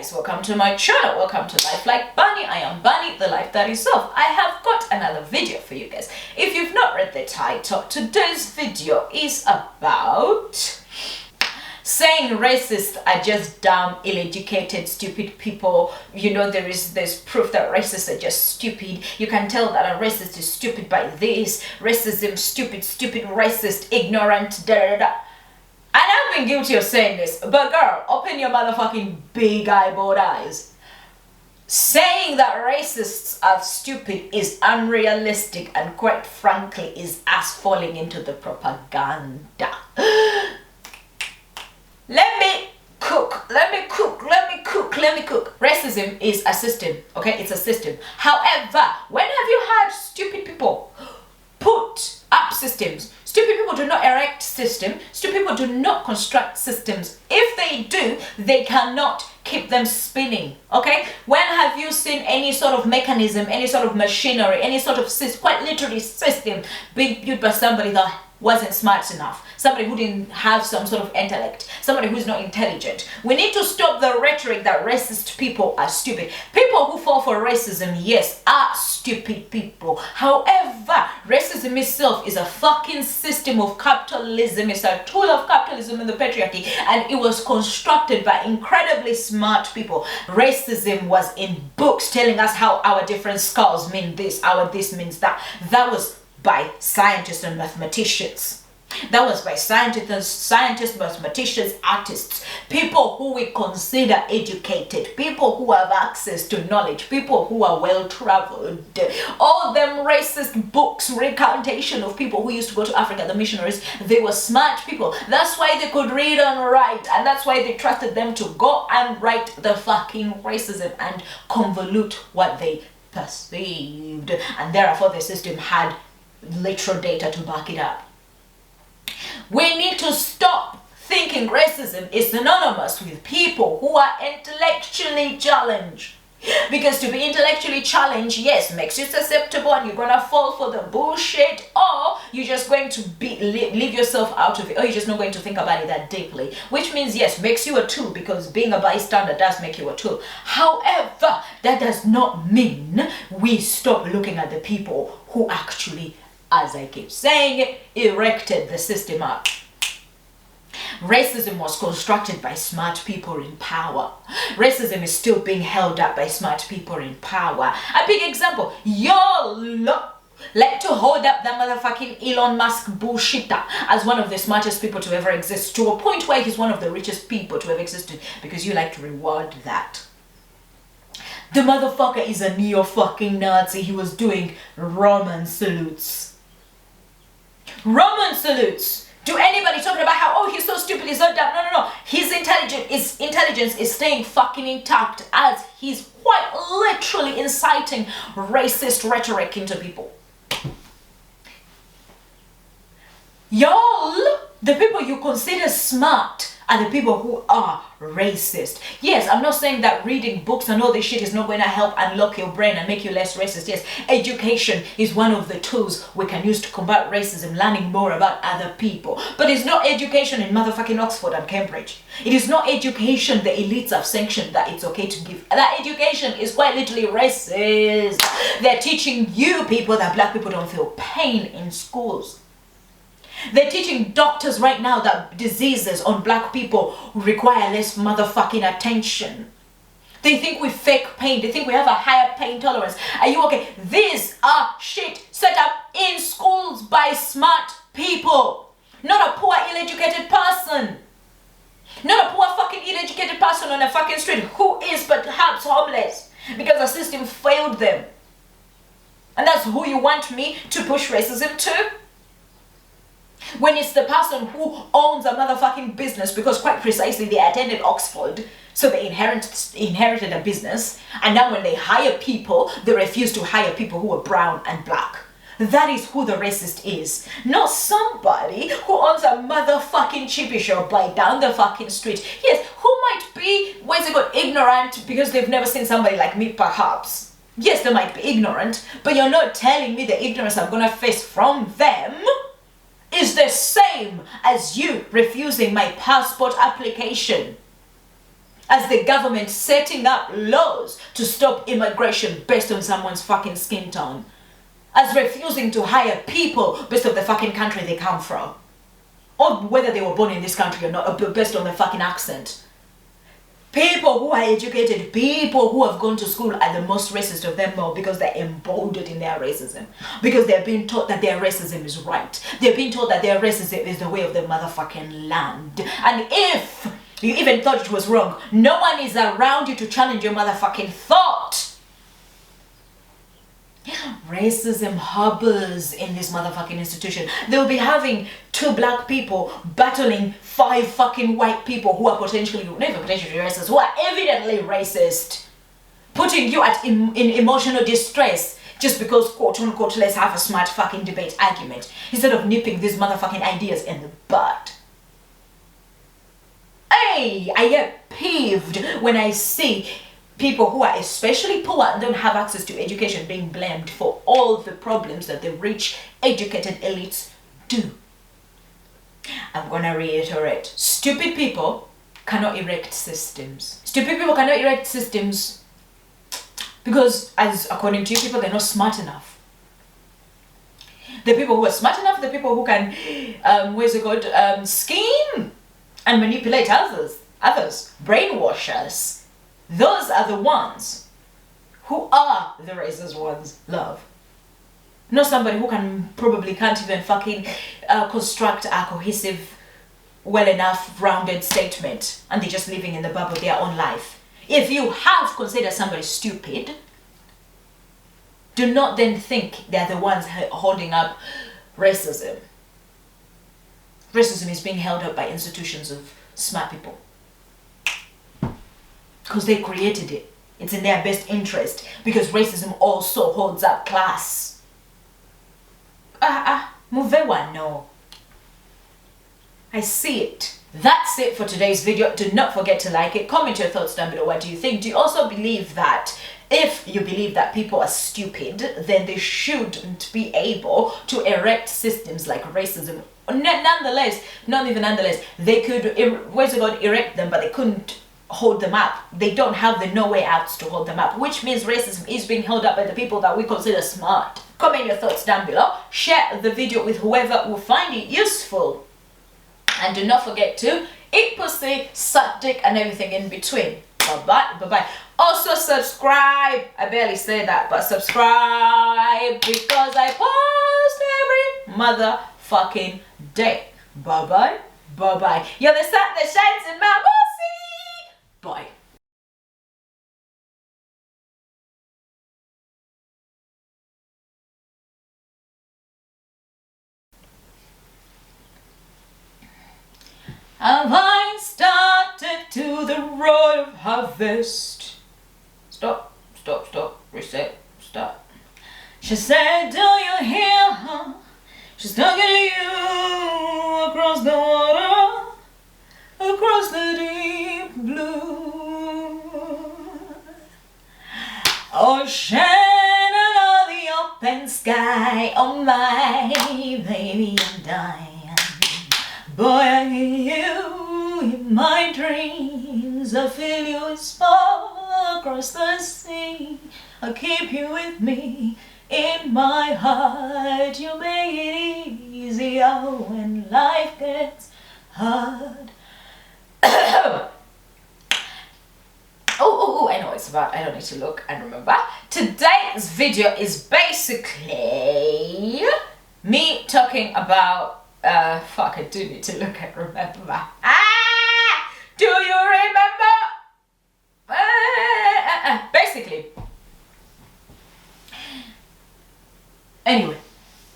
guys, welcome to my channel. Welcome to Life Like Bunny. I am Bunny, the life that is self. I have got another video for you guys. If you've not read the title, today's video is about saying racists are just dumb, ill-educated, stupid people. You know, there's proof that racists are just stupid. You can tell that a racist is stupid by this. Racism, stupid, racist, ignorant, da da da. And I've been guilty of saying this, but girl, open your motherfucking big eyeballed eyes. Saying that racists are stupid is unrealistic and quite frankly is us falling into the propaganda. Let me cook. Racism is a system, okay? It's a system. However, when have you had stupid people put up systems? Stupid people do not erect systems. Stupid people do not construct systems. If they do, they cannot keep them spinning, okay? When have you seen any sort of mechanism, any sort of machinery, any sort of quite literally system being built by somebody that wasn't smart enough, somebody who didn't have some sort of intellect, somebody who's not intelligent? We need to stop the rhetoric that racist people are stupid. People who fall for racism, yes, are stupid people. However, racism itself is a fucking system of capitalism. It's a tool of capitalism and the patriarchy, and it was constructed by incredibly smart people. Racism was in books telling us how our different skulls mean this, our this means that. That was by scientists and mathematicians. That was by scientists, mathematicians, artists, people who we consider educated, people who have access to knowledge, people who are well-traveled. All them racist books, recantation of people who used to go to Africa, the missionaries, they were smart people. That's why they could read and write, and that's why they trusted them to go and write the fucking racism and convolute what they perceived. And therefore the system had literal data to back it up. We need to stop thinking racism is synonymous with people who are intellectually challenged. Because to be intellectually challenged, yes, makes you susceptible and you're gonna fall for the bullshit, or you're just going to leave yourself out of it, or you're just not going to think about it that deeply. Which means, yes, makes you a tool, because being a bystander does make you a tool. However, that does not mean we stop looking at the people who actually, as I keep saying, erected the system up. Racism was constructed by smart people in power. Racism is still being held up by smart people in power. A big example, y'all like to hold up the motherfucking Elon Musk bullshitter as one of the smartest people to ever exist, to a point where he's one of the richest people to have existed, because you like to reward that. The motherfucker is a neo-fucking-Nazi. He was doing Roman salutes. Roman salutes to anybody talking about how, oh, he's so stupid, he's so dumb. No. His intelligence is staying fucking intact, as he's quite literally inciting racist rhetoric into people. Y'all, the people you consider smart are the people who are racist. Yes, I'm not saying that reading books and all this shit is not going to help unlock your brain and make you less racist. Yes, education is one of the tools we can use to combat racism, learning more about other people. But it's not education in motherfucking Oxford and Cambridge. It is not education the elites have sanctioned that it's okay to give. That education is quite literally racist. They're teaching you people that black people don't feel pain in schools. They're teaching doctors right now that diseases on black people require less motherfucking attention. They think we fake pain. They think we have a higher pain tolerance. Are you okay? These are shit set up in schools by smart people. Not a poor, ill-educated person. Not a poor fucking ill-educated person on a fucking street who is perhaps homeless because the system failed them. And that's who you want me to push racism to? When it's the person who owns a motherfucking business, because quite precisely they attended Oxford, so they inherited a business, and now when they hire people, they refuse to hire people who are brown and black. That is who the racist is. Not somebody who owns a motherfucking chippy shop right down the fucking street. Yes, who might be, ignorant because they've never seen somebody like me, perhaps. Yes, they might be ignorant, but you're not telling me the ignorance I'm gonna face from them is the same as you refusing my passport application. as the government setting up laws to stop immigration based on someone's fucking skin tone, as refusing to hire people based on the fucking country they come from, or whether they were born in this country or not, based on the fucking accent. People who are educated, people who have gone to school are the most racist of them all because they're emboldened in their racism. Because they're being taught that their racism is right. They're being taught that their racism is the way of the motherfucking land. And if you even thought it was wrong, no one is around you to challenge your motherfucking thought. Racism harbors in this motherfucking institution. They'll be having 2 black people battling 5 fucking white people who are potentially, never potentially racist, who are evidently racist, putting you in emotional distress just because, quote unquote, let's have a smart fucking debate argument, instead of nipping these motherfucking ideas in the bud. Hey, I get peeved when I see people who are especially poor and don't have access to education being blamed for all the problems that the rich, educated elites do. I'm gonna reiterate. Stupid people cannot erect systems. Stupid people cannot erect systems because, as according to you people, they're not smart enough. The people who are smart enough, the people who can, scheme and manipulate others, brainwash us. Those are the ones who are the racist ones, love. Not somebody who can't even fucking construct a cohesive, well enough rounded statement, and they're just living in the bubble of their own life. If you have considered somebody stupid, do not then think they're the ones holding up racism. Racism is being held up by institutions of smart people. Because they created it. It's in their best interest. Because racism also holds up class. Muvewa, no. I see it. That's it for today's video. Do not forget to like it. Comment your thoughts down below. What do you think? Do you also believe that if you believe that people are stupid, then they shouldn't be able to erect systems like racism? Nonetheless, they could erect them, but they couldn't hold them up. They don't have the no way outs to hold them up, which means racism is being held up by the people that we consider smart. Comment your thoughts down below. Share the video with whoever will find it useful. And do not forget to eat pussy, suck dick, and everything in between. Bye-bye, bye-bye. Also subscribe. I barely say that, but subscribe because I post every motherfucking day. Bye-bye, bye-bye. You're the sun that shines in my pussy. Bye. A vine started to the road of harvest. Stop, reset, stop. She said, do you hear her? She's talking to you across the water, across the deep blue ocean under the open sky. Oh my baby, I'm dying. Boy, I hear you in my dreams. I feel you whisper across the sea. I keep you with me in my heart. You make it easier when life gets hard. Oh, I know what it's about. I don't need to look and remember. Today's video is basically me talking about fuck, I do need to look and remember. Do you